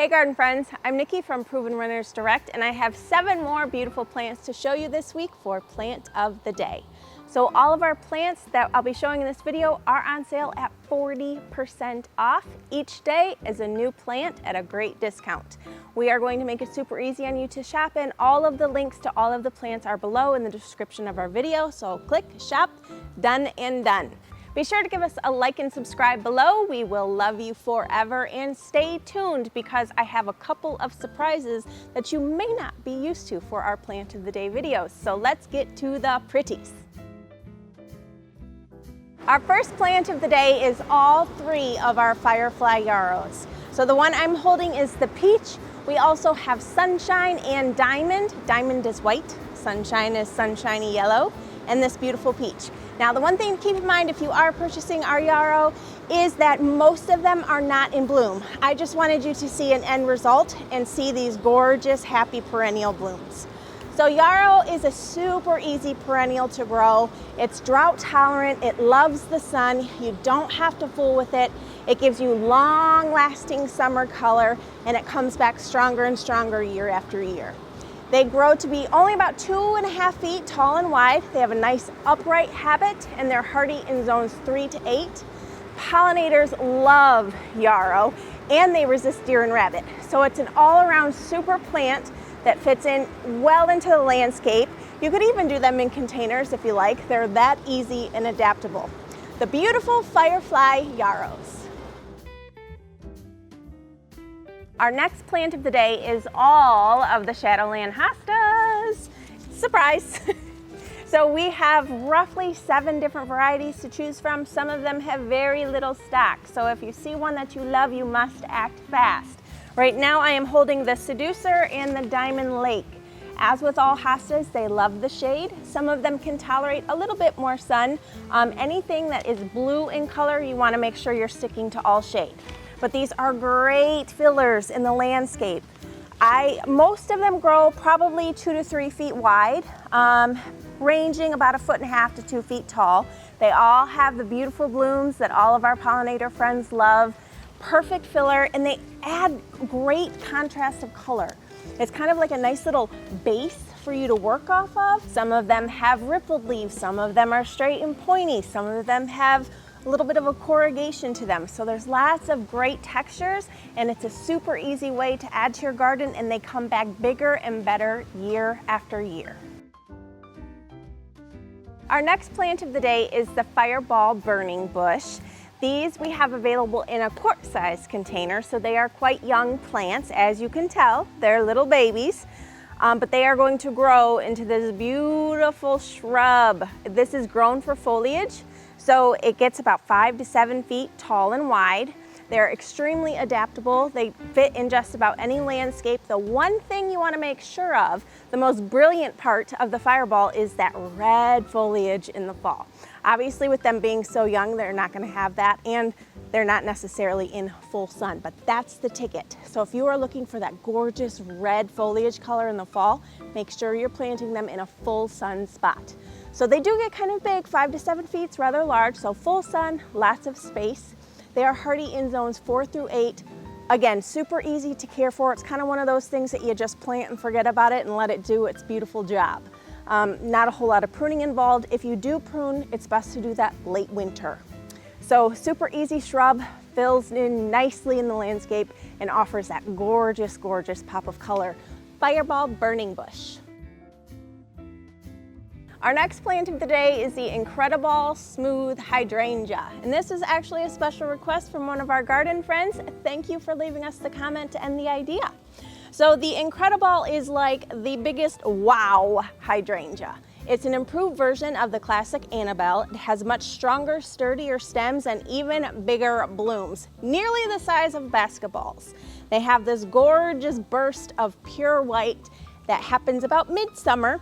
Hey garden friends, I'm Nikki from Proven Runners Direct, and I have 7 more beautiful plants to show you this week for Plant of the Day. So all of our plants that I'll be showing in this video are on sale at 40% off. Each day is a new plant at a great discount. We are going to make it super easy on you to shop, and all of the links to all of the plants are below in the description of our video. So click, shop, done and done. Be sure to give us a like and subscribe below. We will love you forever, and stay tuned because I have a couple of surprises that you may not be used to for our Plant of the Day videos. So let's get to the pretties. Our first plant of the day is all 3 of our Firefly Yaros. So the one I'm holding is the peach. We also have sunshine and diamond. Diamond is white, sunshine is sunshiny yellow, and this beautiful peach. Now the one thing to keep in mind if you are purchasing our yarrow is that most of them are not in bloom. I just wanted you to see an end result and see these gorgeous happy perennial blooms. So yarrow is a super easy perennial to grow. It's drought tolerant, it loves the sun, you don't have to fool with it. It gives you long lasting summer color, and it comes back stronger and stronger year after year. They grow to be only about 2.5 feet tall and wide. They have a nice upright habit, and they're hardy in zones 3 to 8. Pollinators love yarrow, and they resist deer and rabbit. So it's an all-around super plant that fits in well into the landscape. You could even do them in containers if you like. They're that easy and adaptable. The beautiful Firefly Yarrows. Our next plant of the day is all of the Shadowland Hostas. Surprise! So we have roughly 7 different varieties to choose from. Some of them have very little stock. So if you see one that you love, you must act fast. Right now I am holding the Seducer and the Diamond Lake. As with all hostas, they love the shade. Some of them can tolerate a little bit more sun. Anything that is blue in color, you want to make sure you're sticking to all shade. But these are great fillers in the landscape. Most of them grow probably 2 to 3 feet wide, ranging about 1.5 feet to 2 feet tall. They all have the beautiful blooms that all of our pollinator friends love. Perfect filler, and they add great contrast of color. It's kind of like a nice little base for you to work off of. Some of them have rippled leaves, some of them are straight and pointy, some of them have a little bit of a corrugation to them. So there's lots of great textures, and it's a super easy way to add to your garden, and they come back bigger and better year after year. Our next plant of the day is the Fireball Burning Bush. These we have available in a quart-sized container, so they are quite young plants. As you can tell, they're little babies, but they are going to grow into this beautiful shrub. This is grown for foliage. So it gets about 5 to 7 feet tall and wide. They're extremely adaptable. They fit in just about any landscape. The one thing you want to make sure of, the most brilliant part of the Fireball, is that red foliage in the fall. Obviously with them being so young, they're not going to have that, and they're not necessarily in full sun, but that's the ticket. So if you are looking for that gorgeous red foliage color in the fall, make sure you're planting them in a full sun spot. So they do get kind of big, 5 to 7 feet, it's rather large, so full sun, lots of space. They are hardy in zones 4 through 8. Again, super easy to care for. It's kind of one of those things that you just plant and forget about it and let it do its beautiful job. Not a whole lot of pruning involved. If you do prune, it's best to do that late winter. So super easy shrub, fills in nicely in the landscape, and offers that gorgeous, gorgeous pop of color. Fireball Burning Bush. Our next plant of the day is the Incredible Smooth Hydrangea. And this is actually a special request from one of our garden friends. Thank you for leaving us the comment and the idea. So the Incredible is like the biggest wow hydrangea. It's an improved version of the classic Annabelle. It has much stronger, sturdier stems and even bigger blooms, nearly the size of basketballs. They have this gorgeous burst of pure white that happens about midsummer.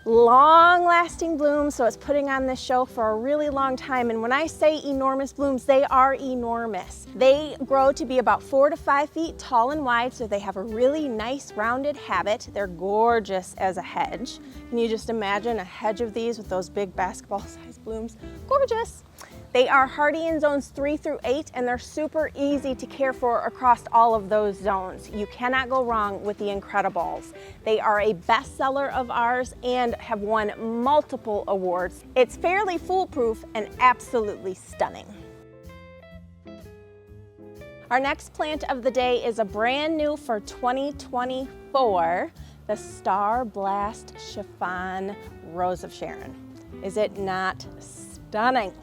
Long-lasting blooms, so it's putting on this show for a really long time. And when I say enormous blooms, they are enormous. They grow to be about 4 to 5 feet tall and wide, so they have a really nice rounded habit. They're gorgeous as a hedge. Can you just imagine a hedge of these with those big basketball-sized blooms? Gorgeous. They are hardy in zones 3 through 8, and they're super easy to care for across all of those zones. You cannot go wrong with the Incredibles. They are a bestseller of ours and have won multiple awards. It's fairly foolproof and absolutely stunning. Our next plant of the day is a brand new for 2024, the Star Blast Chiffon Rose of Sharon. Is it not stunning?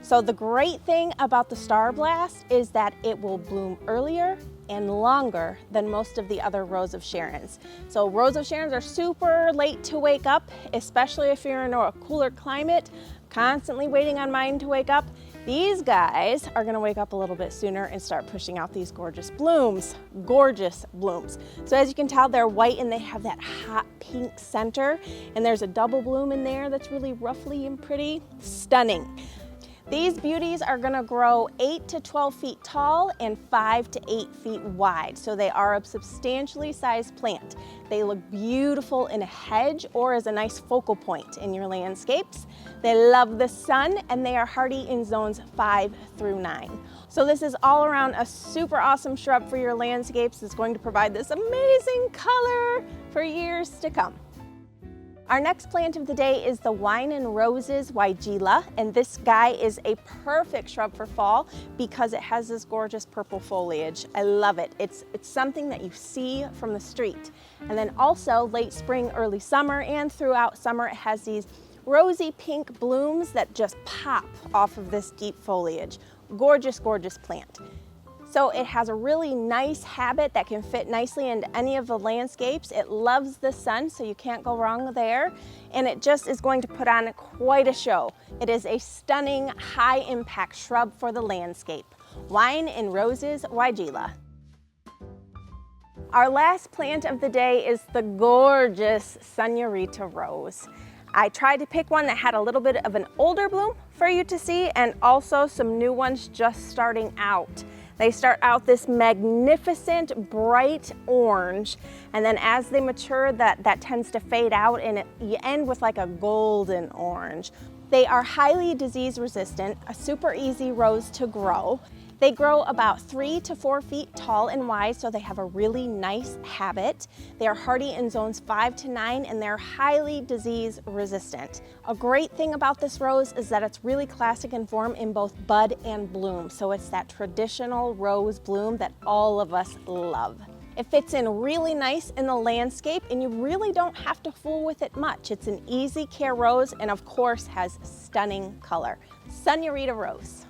So the great thing about the Star Blast is that it will bloom earlier and longer than most of the other Rose of Sharons. So Rose of Sharons are super late to wake up, especially if you're in a cooler climate, constantly waiting on mine to wake up. These guys are gonna wake up a little bit sooner and start pushing out these gorgeous blooms. Gorgeous blooms. So as you can tell, they're white and they have that hot pink center, and there's a double bloom in there that's really ruffly and pretty. Stunning. These beauties are gonna grow 8 to 12 feet tall and 5 to 8 feet wide. So they are a substantially sized plant. They look beautiful in a hedge or as a nice focal point in your landscapes. They love the sun and they are hardy in zones 5 through 9. So this is all around a super awesome shrub for your landscapes. It's going to provide this amazing color for years to come. Our next plant of the day is the Wine and Roses Weila, and this guy is a perfect shrub for fall because it has this gorgeous purple foliage. I love it. It's something that you see from the street. And then also late spring, early summer, and throughout summer, it has these rosy pink blooms that just pop off of this deep foliage. Gorgeous, gorgeous plant. So it has a really nice habit that can fit nicely into any of the landscapes. It loves the sun, so you can't go wrong there. And it just is going to put on quite a show. It is a stunning, high impact shrub for the landscape. Wine and Roses Weila. Our last plant of the day is the gorgeous Sunorita Rose. I tried to pick one that had a little bit of an older bloom for you to see, and also some new ones just starting out. They start out this magnificent bright orange, and then as they mature, that tends to fade out, and you end with like a golden orange. They are highly disease resistant, a super easy rose to grow. They grow about 3 to 4 feet tall and wide, so they have a really nice habit. They are hardy in zones 5 to 9, and they're highly disease resistant. A great thing about this rose is that it's really classic in form in both bud and bloom, so it's that traditional rose bloom that all of us love. It fits in really nice in the landscape, and you really don't have to fool with it much. It's an easy care rose, and of course has stunning color. Sunorita Rose.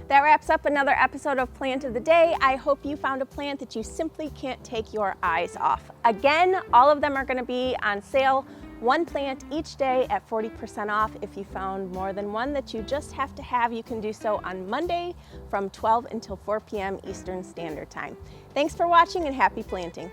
That wraps up another episode of Plant of the Day. I hope you found a plant that you simply can't take your eyes off. Again, all of them are gonna be on sale, one plant each day at 40% off. If you found more than one that you just have to have, you can do so on Monday from 12 until 4 p.m. Eastern Standard Time. Thanks for watching and happy planting.